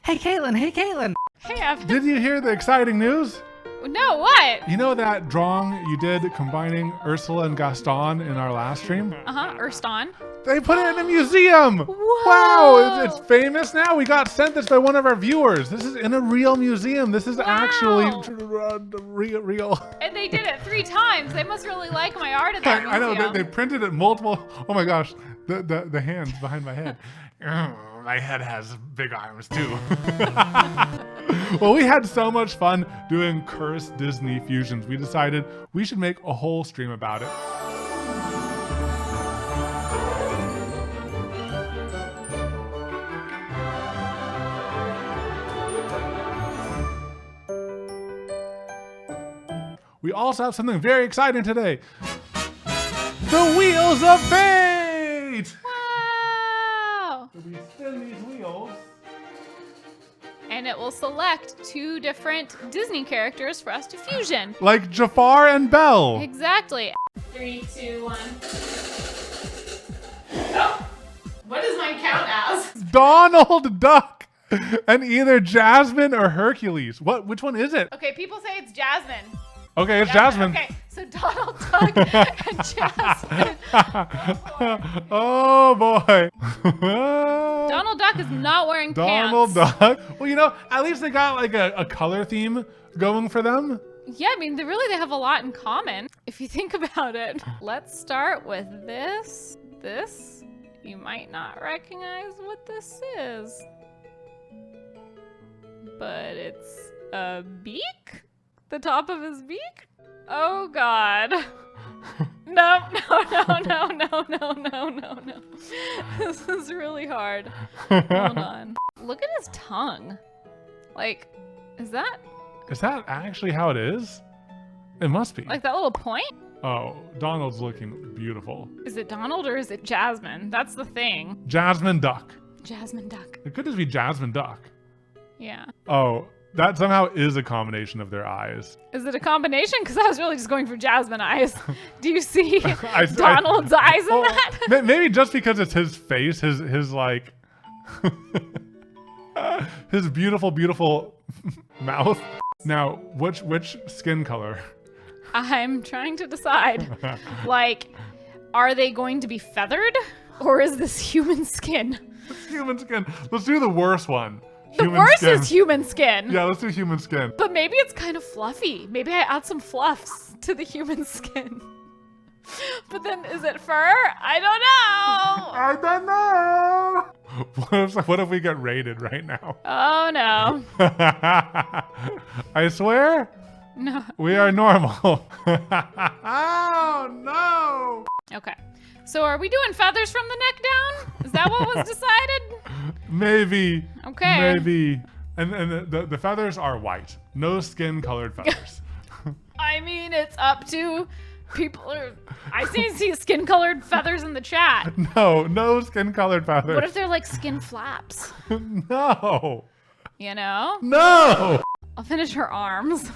Hey, Katelyn. Hey, Katelyn. Hey, Evan. Did you hear the exciting news? No, what? You know that drawing you did combining Ursula and Gaston in our last stream? Erston. They put it in a museum. Whoa. Wow, it's famous now. We got sent this by one of our viewers. This is in a real museum. This is actually real. And they did it 3 times. They must really like my art at that I know, museum. they printed it multiple. Oh my gosh, the hands behind my head. My head has big arms too. Well, we had so much fun doing cursed Disney fusions. We decided we should make a whole stream about it. We also have something very exciting today. The Wheels of Fate! Wow. So we spin these wheels. And it will select 2 different Disney characters for us to fusion. Like Jafar and Belle. Exactly. 3, 2, 1. Oh, what does mine count as? Donald Duck and either Jasmine or Hercules. Which one is it? Okay, people say it's Jasmine. Okay, it's Jasmine. Okay, so Donald Duck and Jasmine. Oh boy. Donald Duck is not wearing Donald pants. Duck. Well, you know, at least they got like a color theme going for them. Yeah, I mean, they have a lot in common, if you think about it. Let's start with this. This, you might not recognize what this is. But it's a beak? The top of his beak? Oh God. No. This is really hard. Hold on. Look at his tongue. Like, is that actually how it is? It must be. like that little point? Oh, Donald's looking beautiful. Is it Donald or is it Jasmine? That's the thing. Jasmine Duck. Jasmine Duck. It could just be Jasmine Duck. Yeah. Oh, that somehow is a combination of their eyes. Is it a combination? Because I was really just going for Jasmine eyes. Do you see I- Donald's eyes in that? Maybe just because it's his face, his like, his beautiful mouth. Now, which skin color? I'm trying to decide. Like, are they going to be feathered? Or is this human skin? It's human skin. Let's do the worst one. The Human worst skin. is human skin. Yeah, let's do human skin. But maybe it's kind of fluffy. Maybe I add some fluffs to the human skin. But then is it fur? I don't know. I don't know. What if we get raided right now? Oh no. I swear, No. we are normal. Oh no. Okay. So are we doing feathers from the neck down? Is that what was decided? Maybe. Okay. Maybe. And the feathers are white. No skin colored feathers. I mean, it's up to people. I see skin colored feathers in the chat. No skin colored feathers. What if they're like skin flaps? No. You know? No. I'll finish her arms.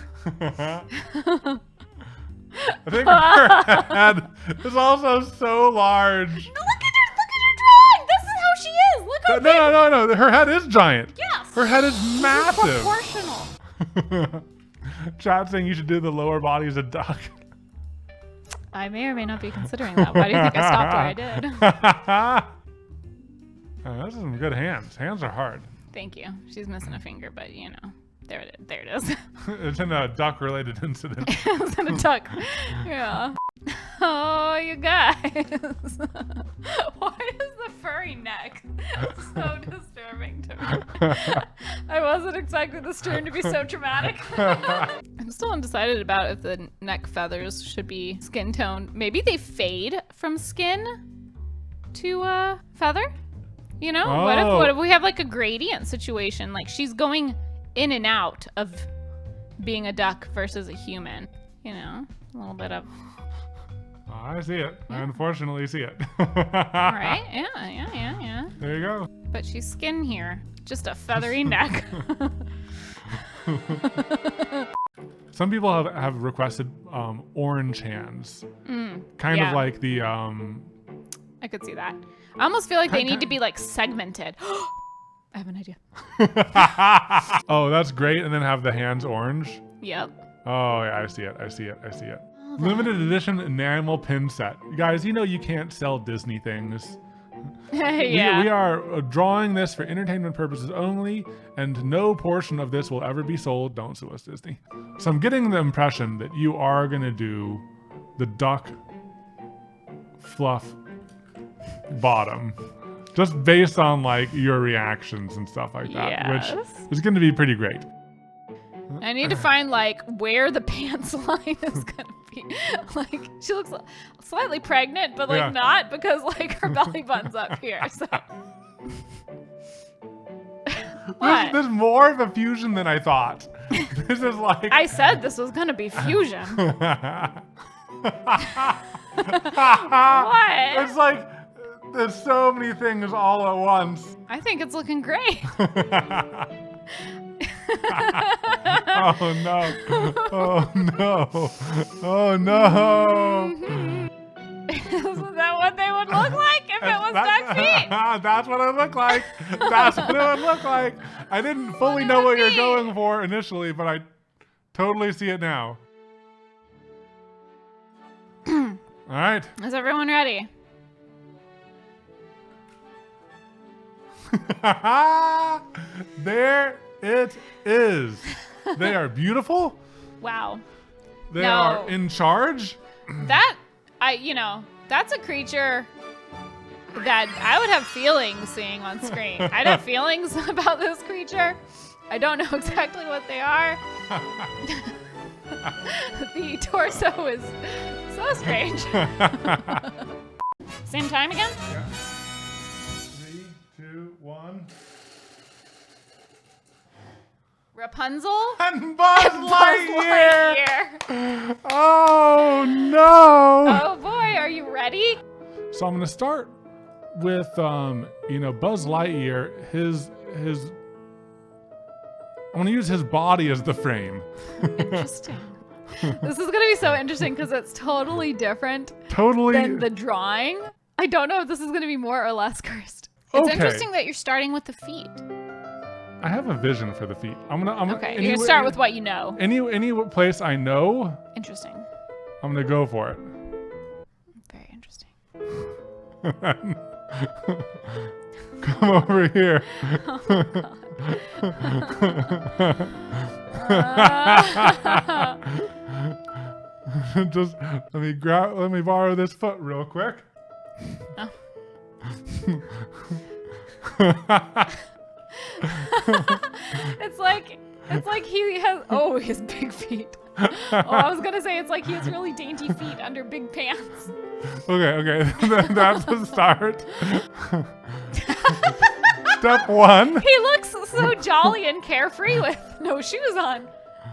I think her head is also so large. Look at your drawing. This is how she is. Look how big. No. Her head is giant. Yes. Her head is massive. Proportional. Chat saying you should do the lower body as a duck. I may or may not be considering that. Why do you think I stopped where I did? Those are some good hands. Hands are hard. Thank you. She's missing a finger, but you know, there it is. It's in a duck-related incident. It was in a duck. Yeah. Oh, you guys. Why is the furry neck so disturbing to me? I wasn't expecting this turn to be so traumatic. I'm still undecided about if the neck feathers should be skin tone. Maybe they fade from skin to feather? You know, what if we have like a gradient situation? Like she's going in and out of being a duck versus a human. You know, a little bit of. Oh, I see it. I unfortunately see it. All right. Yeah. There you go. But she's skin here, just a feathery neck. Some people have requested orange hands. Kind yeah. of like the I could see that. I almost feel like they need to be like segmented. I have an idea. Oh, that's great. And then have the hands orange. Yep. Oh, yeah, I see it. Limited edition enamel pin set. Guys, you know you can't sell Disney things. Yeah. We are drawing this for entertainment purposes only, and no portion of this will ever be sold. Don't sue us, Disney. So I'm getting the impression that you are going to do the duck fluff bottom, just based on like your reactions and stuff like that, Yes. which is going to be pretty great. I need to find like where the pants line is gonna be. Like she looks slightly pregnant, but like Yeah. not because like her belly button's up here. So what? There's more of a fusion than I thought. This is like I said this was gonna be fusion. What? It's like there's so many things all at once. I think it's looking great. Oh no. Oh no. Oh no. Is that what they would look like if it was duck feet? That's what it looked like. That's what it would look like. I didn't fully know what you're going for initially, but I totally see it now. All right. Is everyone ready? There it is. They are beautiful. Wow. They No. are in charge. That's a creature that I would have feelings seeing on screen. I'd have feelings about this creature. I don't know exactly what they are. The torso is so strange. Same time again? Yeah. 3, 2, 1. Rapunzel? And Buzz Buzz Lightyear. Lightyear. Oh no. Oh boy, are you ready? So I'm gonna start with Buzz Lightyear. I'm gonna use his body as the frame. Interesting. This is gonna be so interesting because it's totally different Totally. than the drawing. I don't know if this is gonna be more or less cursed. It's Okay. interesting that you're starting with the feet. I have a vision for the feet. Okay, you're gonna start with what you know. Any place I know, Interesting. I'm gonna go for it. Very interesting. Come over here. Just let me borrow this foot real quick. Oh. It's like he has his big feet. I was gonna say it's like he has really dainty feet under big pants. Okay. That's the start. Step 1. He looks so jolly and carefree with no shoes on.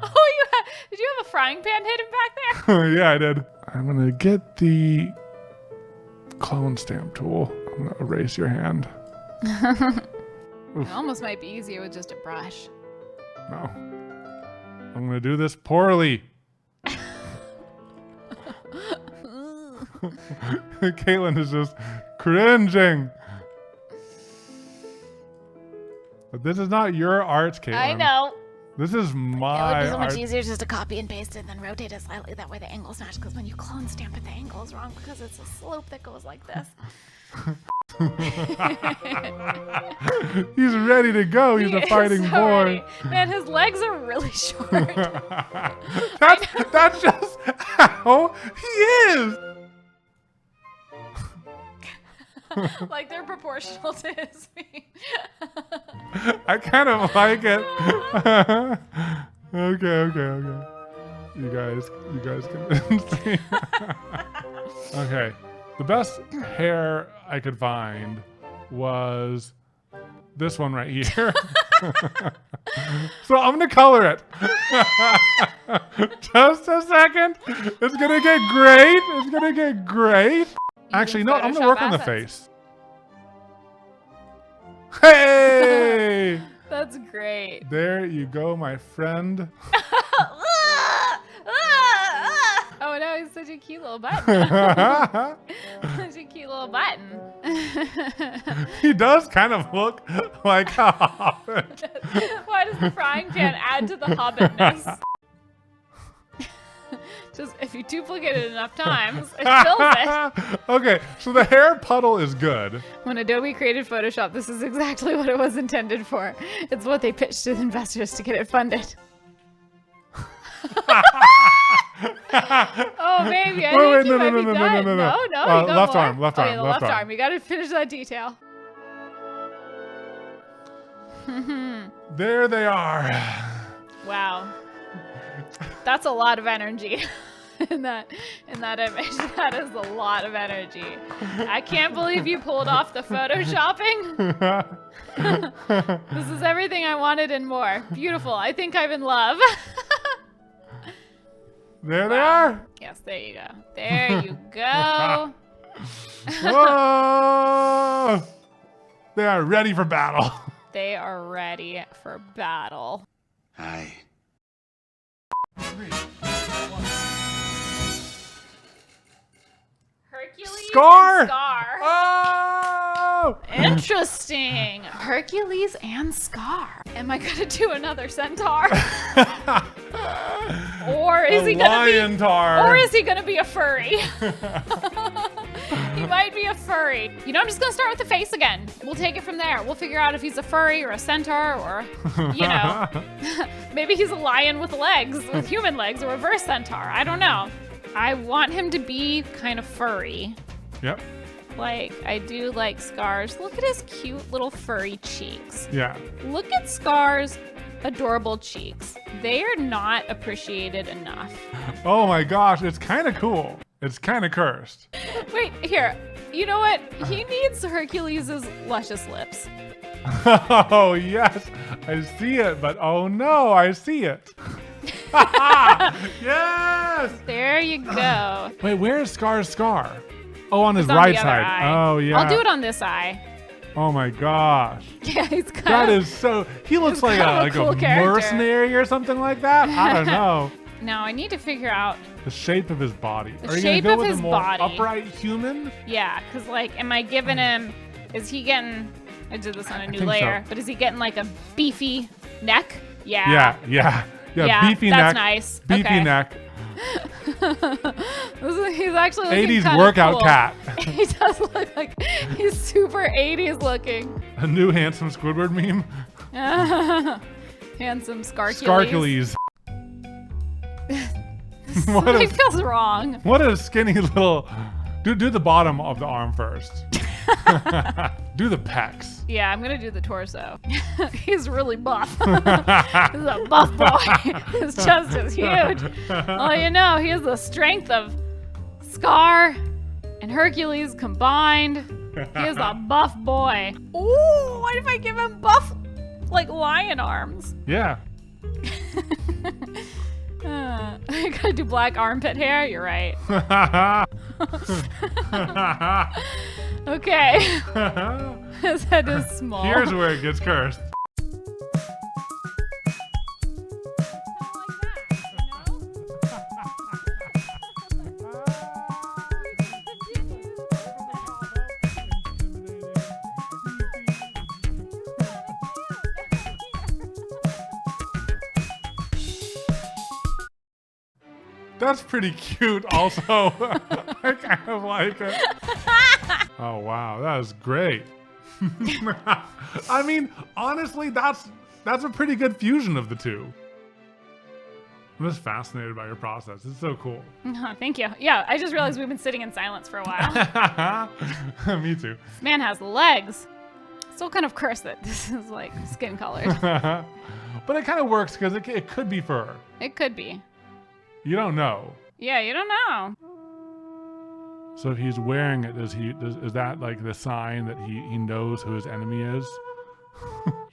Oh, did you have a frying pan hidden back there? Yeah, I did. I'm gonna get the clone stamp tool. I'm gonna erase your hand. It almost might be easier with just a brush. No. I'm gonna do this poorly. Katelyn is just cringing. But this is not your art, Katelyn. I know. This is It would my be so much art. easier just to copy and paste it and then rotate it slightly. That way the angle's match. Because when you clone stamp it, the angle is wrong because it's a slope that goes like this. He's ready to go. He's a fighting boy. Man, his legs are really short. That's just how he is. Like they're proportional to his feet. I kind of like it. Okay. You guys convinced me. Okay. The best hair I could find was this one right here. So I'm gonna color it. Just a second. It's gonna get great. Actually, no, I'm gonna work on the face. Hey! That's great. There you go, my friend. Oh no, he's such a cute little button. Such a cute little button. He does kind of look like a hobbit. Why does the frying pan add to the hobbitness? Just if you duplicate it enough times, it fills it. Okay, so the hair puddle is good. When Adobe created Photoshop, this is exactly what it was intended for. It's what they pitched to the investors to get it funded. Oh, maybe. I think you might be done. No, you got left more. arm, left Oh, arm, yeah, the left left arm. arm. You got to finish that detail. There they are. Wow. That's a lot of energy in that image. That is a lot of energy. I can't believe you pulled off the photoshopping. This is everything I wanted and more. Beautiful. I think I'm in love. There they are. Yes, there you go. There you go. Whoa! They are ready for battle. They are ready for battle. Aye. Hercules Scar! and Scar. Oh! Interesting. Hercules and Scar. Am I gonna do another centaur? Or is he gonna be? Liontar. Or is he gonna be a furry? He might be a furry. You know, I'm just gonna start with the face again. We'll take it from there. We'll figure out if he's a furry or a centaur or, you know, maybe he's a lion with legs, with human legs, a reverse centaur. I don't know. I want him to be kind of furry. Yep. Like, I do like Scar's. Look at his cute little furry cheeks. Yeah. Look at Scar's adorable cheeks. They are not appreciated enough. Oh my gosh, it's kind of cool. It's kind of cursed. Wait, here. You know what? He needs Hercules' luscious lips. Oh yes, I see it, but oh no, I see it. Yes. There you go. Wait, where is Scar's scar? Oh, on his It's on right the other side. eye. Oh yeah. I'll do it on this eye. Oh my gosh. Yeah, he's kind That of. is so. He looks He's like kind of a a cool character. mercenary or something like that. I don't know. Now I need to figure out. The shape of his body. The Are you shape gonna of go with his a more body. upright human? Yeah, because, like, am I giving him. Is he getting. I did this on a new think layer, so. but is he getting, like, a beefy neck? Yeah. Yeah, Beefy that's neck. nice. Beefy Okay. neck. He's actually looking 80s kinda workout cool. cat. He does look like he's super 80s looking. A new handsome Squidward meme. Handsome Scarcules. Scarcules. What Something a, feels wrong. what a skinny little. Do the bottom of the arm first. Do the pecs. Yeah, I'm gonna do the torso. He's really buff. He's a buff boy. His chest is huge. Well, you know, he has the strength of Scar and Hercules combined. He is a buff boy. Ooh, what if I give him buff, like, lion arms? Yeah. I gotta do black armpit hair. You're right. Okay. His head is small. Here's where it gets cursed. That's pretty cute also. I kind of like it. Oh wow, that was great. I mean, honestly, that's a pretty good fusion of the two. I'm just fascinated by your process. It's so cool. Oh, thank you. Yeah, I just realized we've been sitting in silence for a while. Me too. This man has legs. Still kind of cursed that this is like skin colored. But it kind of works because it could be fur. It could be. You don't know. Yeah, you don't know. So if he's wearing it, is that like the sign that he knows who his enemy is?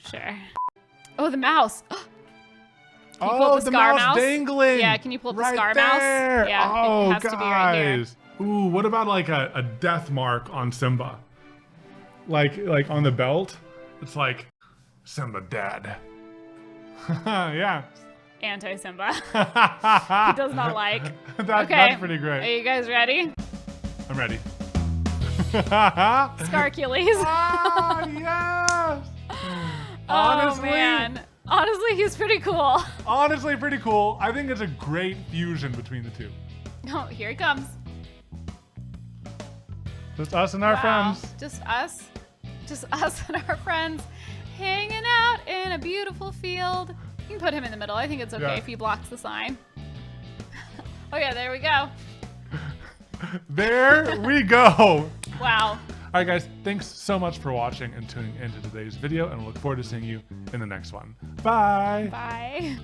Sure. Oh, the mouse. Can you pull Oh, up the scar mouse dangling. Yeah, can you pull up the right scar there. mouse? Yeah, oh, it has guys. to be right here. Ooh, what about like a death mark on Simba? Like on the belt? It's like Simba dead. Yeah. Anti-Simba. He does not like. Okay. That's pretty great. Are you guys ready? I'm ready. Hercules. Ah, yes. Honestly, Oh man. Honestly, he's pretty cool. honestly, pretty cool. I think it's a great fusion between the two. Oh, here he comes. Just us and our Wow. friends. Just us and our friends hanging out in a beautiful field. You can put him in the middle. I think it's okay Yeah. if he blocks the sign. Oh yeah, there we go. There we go. Wow. All right, guys, thanks so much for watching and tuning into today's video, and we look forward to seeing you in the next one. Bye. Bye.